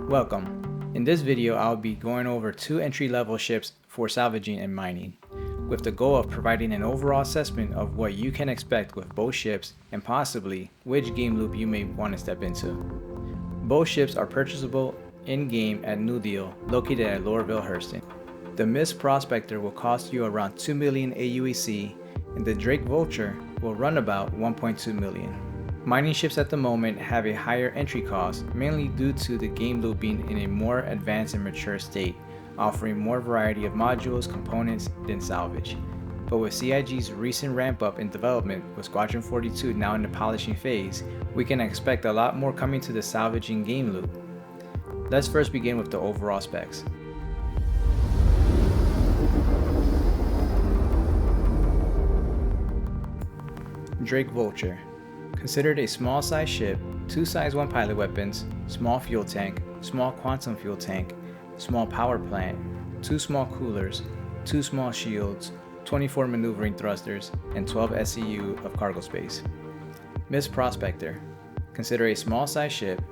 Welcome. In this video, I'll be going over two entry-level ships for salvaging and mining, with the goal of providing an overall assessment of what you can expect with both ships and possibly which game loop you may want to step into. Both ships are purchasable in-game at New Deal, located at Laurelville Hurston. The Mist Prospector will cost you around 2 million aUEC, and the Drake Vulture will run about 1.2 million. Mining ships at the moment have a higher entry cost, mainly due to the game loop being in a more advanced and mature state, offering more variety of modules, components than salvage. But with CIG's recent ramp up in development, with Squadron 42 now in the polishing phase, we can expect a lot more coming to the salvaging game loop. Let's first begin with the overall specs. Drake Vulture. Considered a small size ship, 2 size 1 pilot weapons, small fuel tank, small quantum fuel tank, small power plant, 2 small coolers, 2 small shields, 24 maneuvering thrusters, and 12 SEU of cargo space. Mist Prospector. Consider a small size ship,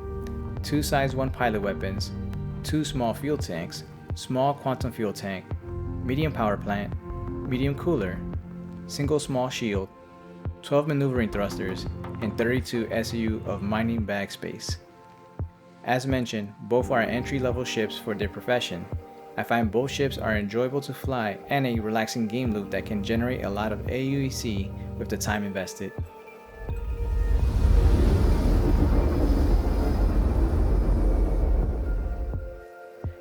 2 size 1 pilot weapons, 2 small fuel tanks, small quantum fuel tank, medium power plant, medium cooler, single small shield, 12 maneuvering thrusters, and 32 SEU of mining bag space. As mentioned, both are entry-level ships for their profession. I find both ships are enjoyable to fly and a relaxing game loop that can generate a lot of aUEC with the time invested.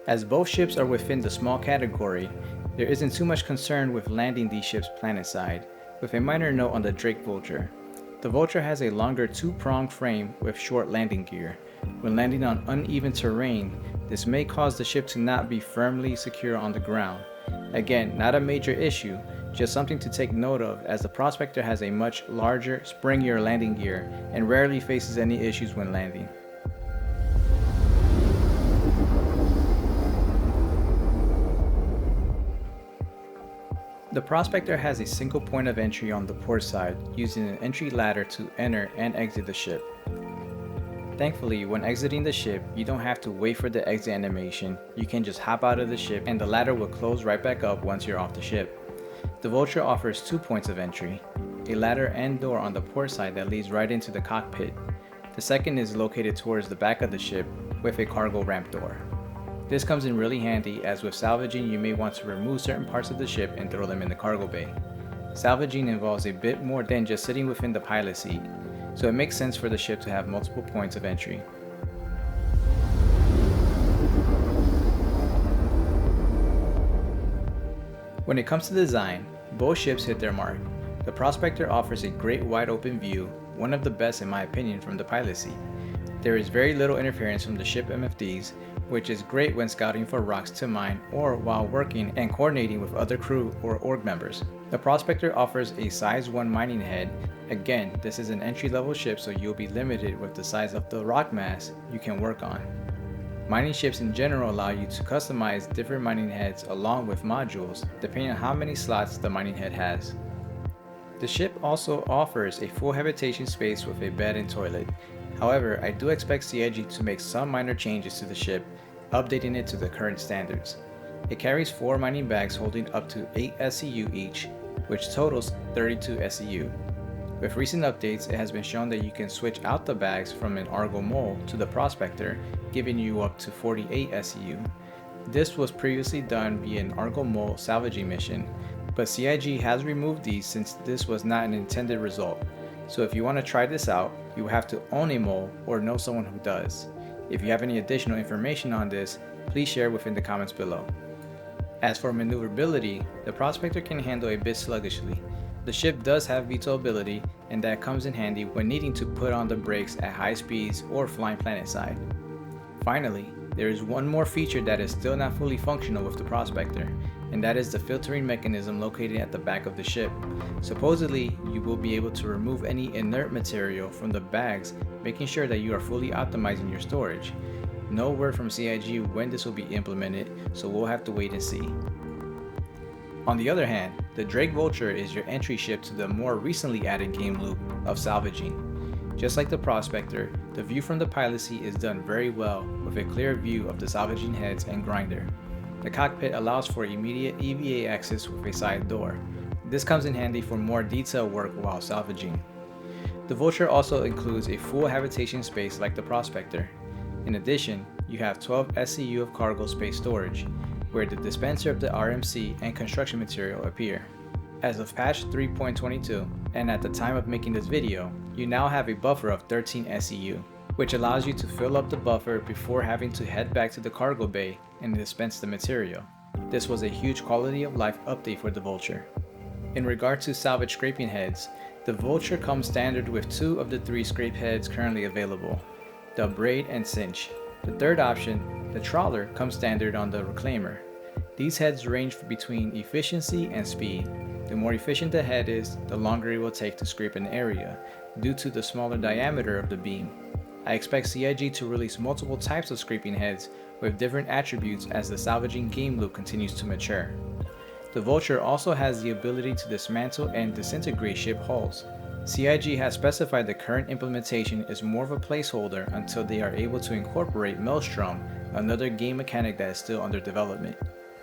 As both ships are within the small category, there isn't too much concern with landing these ships planet-side, with a minor note on the Drake Vulture. The Vulture has a longer 2-prong frame with short landing gear. When landing on uneven terrain, this may cause the ship to not be firmly secure on the ground. Again, not a major issue, just something to take note of, as the Prospector has a much larger, springier landing gear and rarely faces any issues when landing. The Prospector has a single point of entry on the port side, using an entry ladder to enter and exit the ship. Thankfully, when exiting the ship, you don't have to wait for the exit animation. You can just hop out of the ship and the ladder will close right back up once you're off the ship. The Vulture offers 2 points of entry, a ladder and door on the port side that leads right into the cockpit. The second is located towards the back of the ship with a cargo ramp door. This comes in really handy, as with salvaging you may want to remove certain parts of the ship and throw them in the cargo bay. Salvaging involves a bit more than just sitting within the pilot seat, so it makes sense for the ship to have multiple points of entry. When it comes to design, both ships hit their mark. The Prospector offers a great wide open view, one of the best in my opinion from the pilot seat. There is very little interference from the ship MFDs, which is great when scouting for rocks to mine or while working and coordinating with other crew or org members. The Prospector offers a size 1 mining head. Again, this is an entry-level ship, so you'll be limited with the size of the rock mass you can work on. Mining ships in general allow you to customize different mining heads along with modules, depending on how many slots the mining head has. The ship also offers a full habitation space with a bed and toilet. However, I do expect CIG to make some minor changes to the ship, updating it to the current standards. It carries 4 mining bags holding up to 8 SEU each, which totals 32 SEU. With recent updates, it has been shown that you can switch out the bags from an Argo Mole to the Prospector, giving you up to 48 SEU. This was previously done via an Argo Mole salvaging mission, but CIG has removed these since this was not an intended result. So if you want to try this out, you will have to own a mole or know someone who does. If you have any additional information on this, please share within the comments below. As for maneuverability, the Prospector can handle a bit sluggishly. The ship does have VTOL ability, and that comes in handy when needing to put on the brakes at high speeds or flying planet side. Finally, there is one more feature that is still not fully functional with the Prospector, and that is the filtering mechanism located at the back of the ship. Supposedly, you will be able to remove any inert material from the bags, making sure that you are fully optimizing your storage. No word from CIG when this will be implemented, so we'll have to wait and see. On the other hand, the Drake Vulture is your entry ship to the more recently added game loop of salvaging. Just like the Prospector, the view from the pilot seat is done very well with a clear view of the salvaging heads and grinder. The cockpit allows for immediate EVA access with a side door. This comes in handy for more detailed work while salvaging. The Vulture also includes a full habitation space like the Prospector. In addition, you have 12 SCU of cargo space storage, where the dispenser of the RMC and construction material appear. As of patch 3.22, and at the time of making this video, you now have a buffer of 13 SCU, which allows you to fill up the buffer before having to head back to the cargo bay and dispense the material. This was a huge quality of life update for the Vulture. In regard to salvage scraping heads, the Vulture comes standard with 2 of the 3 scrape heads currently available, the Braid and Cinch. The third option, the Trawler, comes standard on the Reclaimer. These heads range between efficiency and speed. The more efficient the head is, the longer it will take to scrape an area, due to the smaller diameter of the beam. I expect CIG to release multiple types of scraping heads with different attributes as the salvaging game loop continues to mature. The Vulture also has the ability to dismantle and disintegrate ship hulls. CIG has specified the current implementation is more of a placeholder until they are able to incorporate Maelstrom, another game mechanic that is still under development.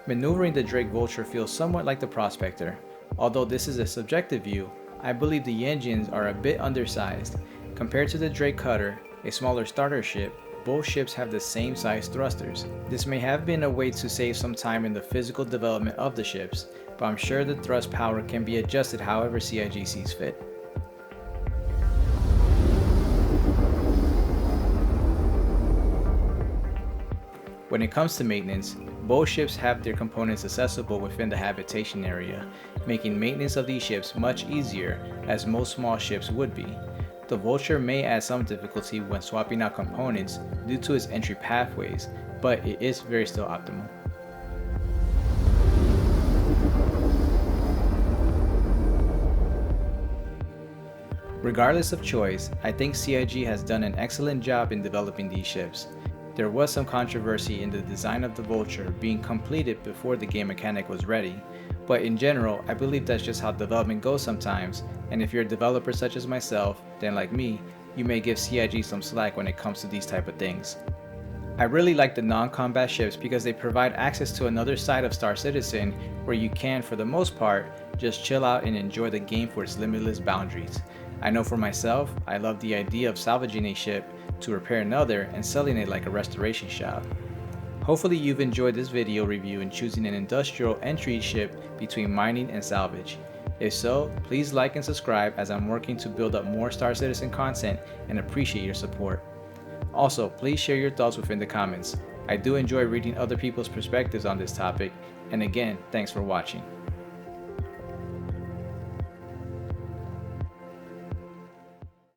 Maneuvering the Drake Vulture feels somewhat like the Prospector. Although this is a subjective view, I believe the engines are a bit undersized. Compared to the Drake Cutter, a smaller starter ship, both ships have the same size thrusters. This may have been a way to save some time in the physical development of the ships, but I'm sure the thrust power can be adjusted however CIG sees fit. When it comes to maintenance, both ships have their components accessible within the habitation area, making maintenance of these ships much easier as most small ships would be. The Vulture may add some difficulty when swapping out components due to its entry pathways, but it is very still optimal. Regardless of choice, I think CIG has done an excellent job in developing these ships. There was some controversy in the design of the Vulture being completed before the game mechanic was ready, but in general, I believe that's just how development goes sometimes, and if you're a developer such as myself, then like me, you may give CIG some slack when it comes to these type of things. I really like the non-combat ships because they provide access to another side of Star Citizen where you can, for the most part, just chill out and enjoy the game for its limitless boundaries. I know for myself, I love the idea of salvaging a ship to repair another and selling it like a restoration shop. Hopefully you've enjoyed this video review in choosing an industrial entry ship between mining and salvage. If so, please like and subscribe as I'm working to build up more Star Citizen content and appreciate your support. Also, please share your thoughts within the comments. I do enjoy reading other people's perspectives on this topic, and again, thanks for watching.